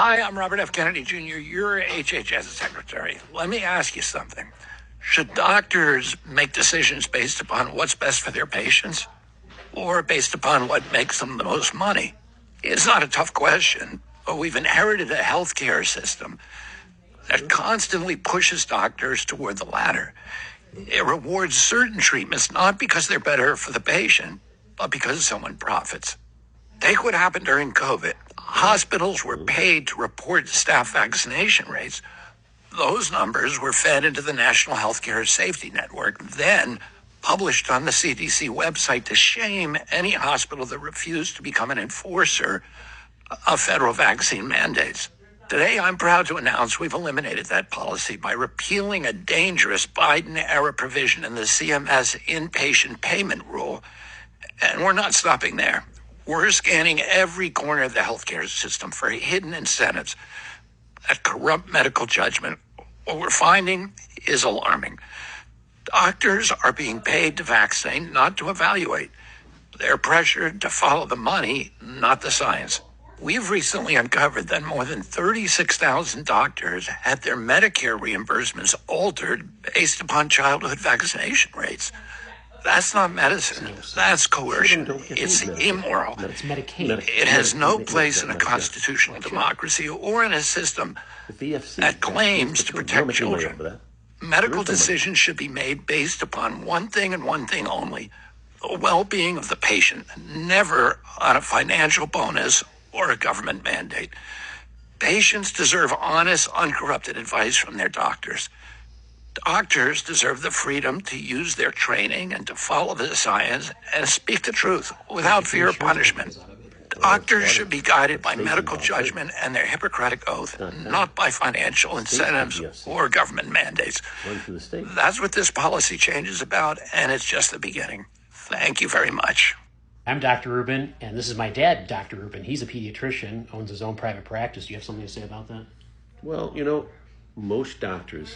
Hi, I'm Robert F. Kennedy Jr., your HHS secretary. Let me ask you something. Should doctors make decisions based upon what's best for their patients or based upon what makes them the most money? It's not a tough question, but we've inherited a healthcare system that constantly pushes doctors toward the latter. It rewards certain treatments not because they're better for the patient, but because someone profits. Take what happened during COVID. Hospitals were paid to report staff vaccination rates. Those numbers were fed into the National Healthcare Safety Network, then published on the CDC website to shame any hospital that refused to become an enforcer of federal vaccine mandates. Today, I'm proud to announce we've eliminated that policy by repealing a dangerous Biden-era provision in the CMS inpatient payment rule. And we're not stopping there. We're scanning every corner of the healthcare system for hidden incentives that corrupt medical judgment. What we're finding is alarming. Doctors are being paid to vaccinate, not to evaluate. They're pressured to follow the money, not the science. We've recently uncovered that more than 36,000 doctors had their Medicare reimbursements altered based upon childhood vaccination rates. That's not medicine. That's coercion. It's immoral. It's Medicaid. It has no place in a constitutional democracy or in a system that claims to protect children. Medical decisions should be made based upon one thing and one thing only: the well-being of the patient, never on a financial bonus or a government mandate. Patients deserve honest, uncorrupted advice from their doctors. Doctors deserve the freedom to use their training and to follow the science and speak the truth without fear of punishment. Doctors should be guided by medical judgment and their Hippocratic oath, not by financial incentives or government mandates. That's what this policy change is about, and it's just the beginning. Thank you very much. I'm Dr. Rubin, and this is my dad, Dr. Rubin. He's a pediatrician, owns his own private practice. Do you have something to say about that? Well, most doctors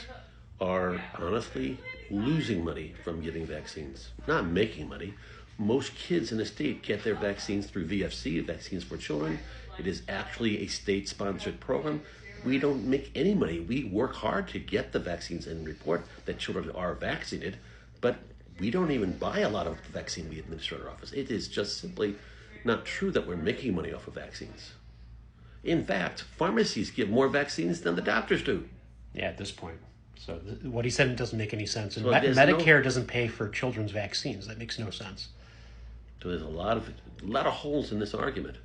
are honestly losing money from getting vaccines, not making money. Most kids in the state get their vaccines through VFC, Vaccines for Children. It is actually a state-sponsored program. We don't make any money. We work hard to get the vaccines and report that children are vaccinated, but we don't even buy a lot of the vaccine in the administrator office. It is just simply not true that we're making money off of vaccines. In fact, pharmacies give more vaccines than the doctors do. Yeah, at this point. So what he said doesn't make any sense. And Medicare doesn't pay for children's vaccines. That makes no sense. So there's a lot of holes in this argument.